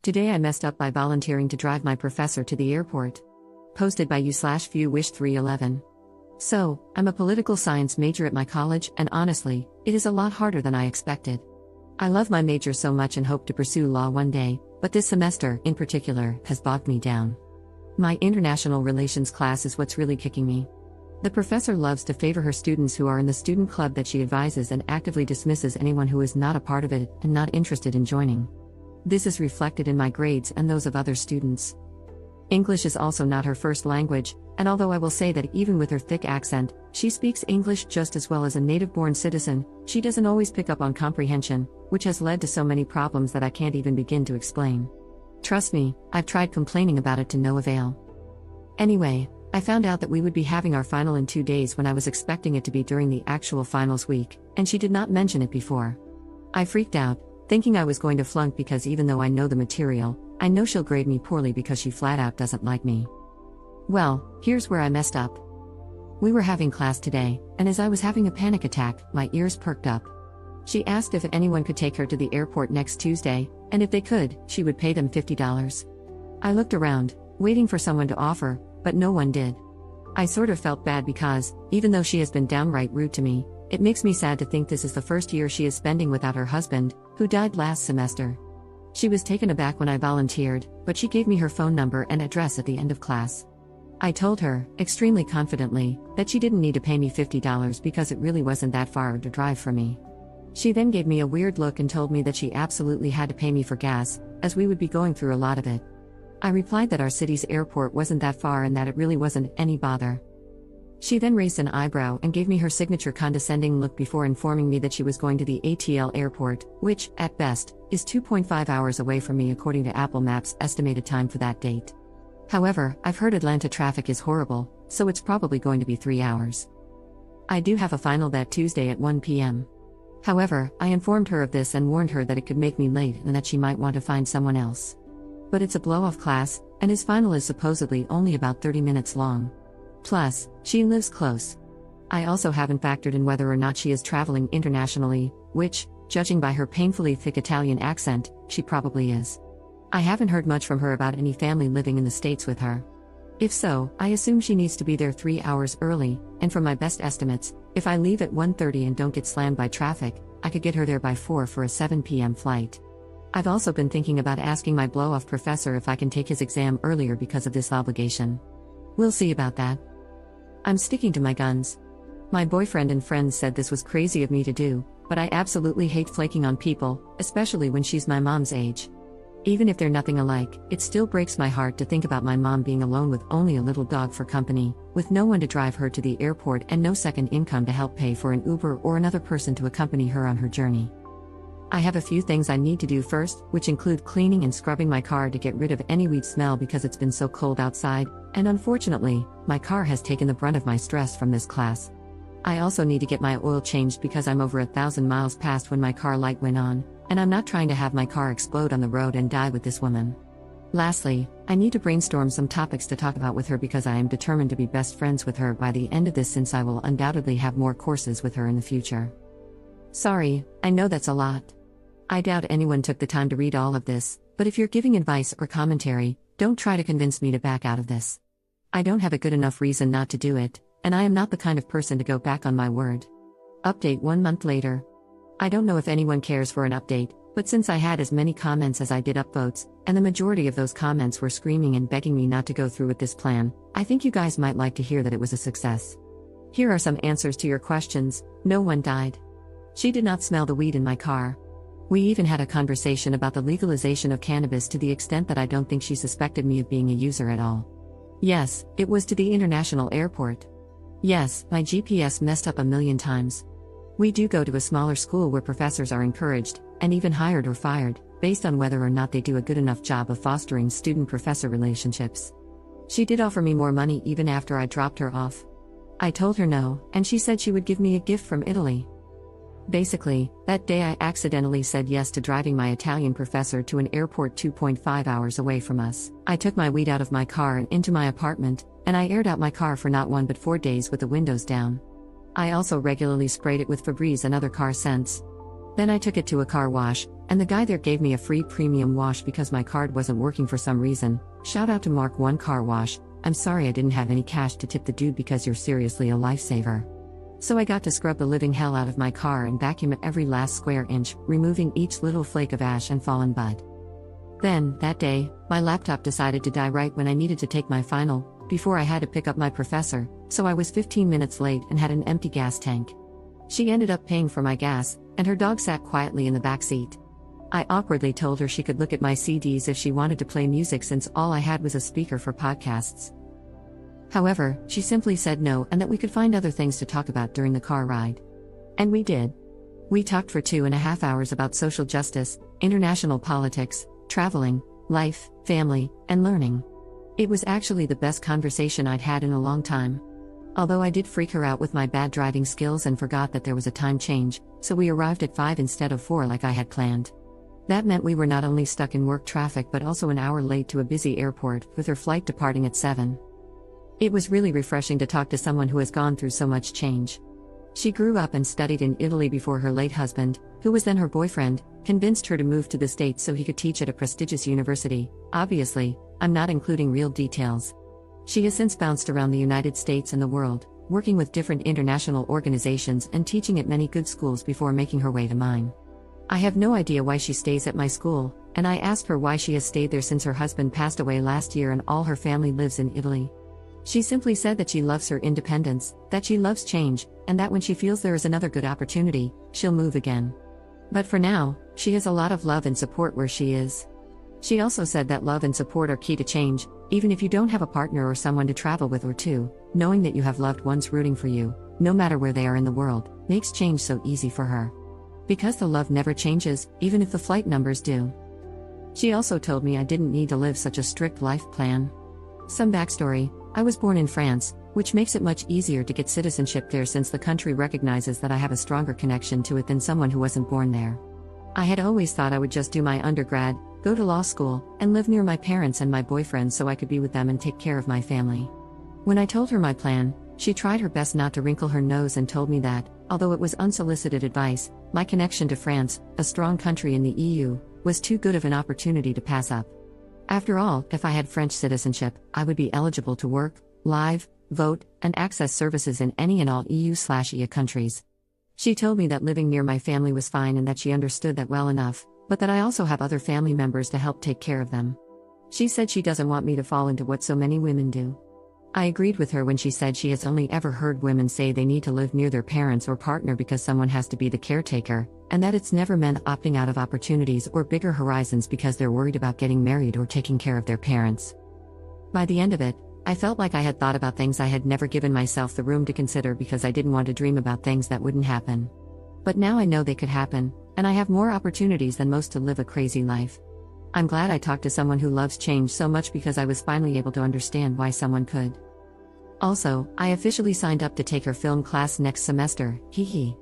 Today I messed up by volunteering to drive my professor to the airport. Posted by you/viewwish311. So, I'm a political science major at my college, and honestly, it is a lot harder than I expected. I love my major so much and hope to pursue law one day, but this semester, in particular, has bogged me down. My international relations class is what's really kicking me. The professor loves to favor her students who are in the student club that she advises and actively dismisses anyone who is not a part of it and not interested in joining. This is reflected in my grades and those of other students. English is also not her first language, and although I will say that even with her thick accent, she speaks English just as well as a native-born citizen, she doesn't always pick up on comprehension, which has led to so many problems that I can't even begin to explain. Trust me, I've tried complaining about it to no avail. Anyway, I found out that we would be having our final in 2 days when I was expecting it to be during the actual finals week, and she did not mention it before. I freaked out, thinking I was going to flunk because even though I know the material, I know she'll grade me poorly because she flat out doesn't like me. Well, here's where I messed up. We were having class today, and as I was having a panic attack, my ears perked up. She asked if anyone could take her to the airport next Tuesday, and if they could, she would pay them $50. I looked around, waiting for someone to offer, but no one did. I sort of felt bad because, even though she has been downright rude to me, it makes me sad to think this is the first year she is spending without her husband, who died last semester. She was taken aback when I volunteered, but she gave me her phone number and address at the end of class. I told her, extremely confidently, that she didn't need to pay me $50 because it really wasn't that far to drive for me. She then gave me a weird look and told me that she absolutely had to pay me for gas, as we would be going through a lot of it. I replied that our city's airport wasn't that far and that it really wasn't any bother. She then raised an eyebrow and gave me her signature condescending look before informing me that she was going to the ATL airport, which, at best, is 2.5 hours away from me according to Apple Maps' estimated time for that date. However, I've heard Atlanta traffic is horrible, so it's probably going to be 3 hours. I do have a final that Tuesday at 1 p.m. However, I informed her of this and warned her that it could make me late and that she might want to find someone else. But it's a blow-off class, and his final is supposedly only about 30 minutes long. Plus, she lives close. I also haven't factored in whether or not she is traveling internationally, which, judging by her painfully thick Italian accent, she probably is. I haven't heard much from her about any family living in the States with her. If so, I assume she needs to be there 3 hours early, and from my best estimates, if I leave at 1:30 and don't get slammed by traffic, I could get her there by 4 for a 7 p.m. flight. I've also been thinking about asking my blow-off professor if I can take his exam earlier because of this obligation. We'll see about that. I'm sticking to my guns. My boyfriend and friends said this was crazy of me to do, but I absolutely hate flaking on people, especially when she's my mom's age. Even if they're nothing alike, it still breaks my heart to think about my mom being alone with only a little dog for company, with no one to drive her to the airport and no second income to help pay for an Uber or another person to accompany her on her journey. I have a few things I need to do first, which include cleaning and scrubbing my car to get rid of any weed smell because it's been so cold outside, and unfortunately, my car has taken the brunt of my stress from this class. I also need to get my oil changed because I'm over 1,000 miles past when my car light went on, and I'm not trying to have my car explode on the road and die with this woman. Lastly, I need to brainstorm some topics to talk about with her because I am determined to be best friends with her by the end of this since I will undoubtedly have more courses with her in the future. Sorry, I know that's a lot. I doubt anyone took the time to read all of this, but if you're giving advice or commentary, don't try to convince me to back out of this. I don't have a good enough reason not to do it, and I am not the kind of person to go back on my word. Update 1 month later. I don't know if anyone cares for an update, but since I had as many comments as I did upvotes, and the majority of those comments were screaming and begging me not to go through with this plan, I think you guys might like to hear that it was a success. Here are some answers to your questions. No one died. She did not smell the weed in my car. We even had a conversation about the legalization of cannabis to the extent that I don't think she suspected me of being a user at all. Yes, it was to the international airport. Yes, my GPS messed up a million times. We do go to a smaller school where professors are encouraged, and even hired or fired, based on whether or not they do a good enough job of fostering student-professor relationships. She did offer me more money even after I dropped her off. I told her no, and she said she would give me a gift from Italy. Basically, that day I accidentally said yes to driving my Italian professor to an airport 2.5 hours away from us. I took my weed out of my car and into my apartment, and I aired out my car for not 1 but 4 days with the windows down. I also regularly sprayed it with Febreze and other car scents. Then I took it to a car wash, And the guy there gave me a free premium wash because my card wasn't working for some reason. Shout out to Mark 1 Car Wash. I'm sorry I didn't have any cash to tip the dude because you're seriously a lifesaver. So I got to scrub the living hell out of my car and vacuum it every last square inch, removing each little flake of ash and fallen bud. Then, that day, my laptop decided to die right when I needed to take my final, before I had to pick up my professor, so I was 15 minutes late and had an empty gas tank. She ended up paying for my gas, and her dog sat quietly in the back seat. I awkwardly told her she could look at my CDs if she wanted to play music since all I had was a speaker for podcasts. However, she simply said no and that we could find other things to talk about during the car ride. And we did. We talked for 2.5 hours about social justice, international politics, traveling, life, family, and learning. It was actually the best conversation I'd had in a long time. Although I did freak her out with my bad driving skills and forgot that there was a time change, so we arrived at 5 instead of 4 like I had planned. That meant we were not only stuck in work traffic but also an hour late to a busy airport, with her flight departing at 7. It was really refreshing to talk to someone who has gone through so much change. She grew up and studied in Italy before her late husband, who was then her boyfriend, convinced her to move to the States so he could teach at a prestigious university. Obviously, I'm not including real details. She has since bounced around the United States and the world, working with different international organizations and teaching at many good schools before making her way to mine. I have no idea why she stays at my school, and I asked her why she has stayed there since her husband passed away last year and all her family lives in Italy. She simply said that she loves her independence, that she loves change, and that when she feels there is another good opportunity, she'll move again. But for now, she has a lot of love and support where she is. She also said that love and support are key to change, even if you don't have a partner or someone to travel with or to, knowing that you have loved ones rooting for you, no matter where they are in the world, makes change so easy for her. Because the love never changes, even if the flight numbers do. She also told me I didn't need to live such a strict life plan. Some backstory: I was born in France, which makes it much easier to get citizenship there since the country recognizes that I have a stronger connection to it than someone who wasn't born there. I had always thought I would just do my undergrad, go to law school, and live near my parents and my boyfriend so I could be with them and take care of my family. When I told her my plan, she tried her best not to wrinkle her nose and told me that, although it was unsolicited advice, my connection to France, a strong country in the EU, was too good of an opportunity to pass up. After all, if I had French citizenship, I would be eligible to work, live, vote, and access services in any and all EU/EA countries. She told me that living near my family was fine and that she understood that well enough, but that I also have other family members to help take care of them. She said she doesn't want me to fall into what so many women do. I agreed with her when she said she has only ever heard women say they need to live near their parents or partner because someone has to be the caretaker, and that it's never meant opting out of opportunities or bigger horizons because they're worried about getting married or taking care of their parents. By the end of it, I felt like I had thought about things I had never given myself the room to consider because I didn't want to dream about things that wouldn't happen. But now I know they could happen, and I have more opportunities than most to live a crazy life. I'm glad I talked to someone who loves change so much because I was finally able to understand why someone could. Also, I officially signed up to take her film class next semester, hee hee.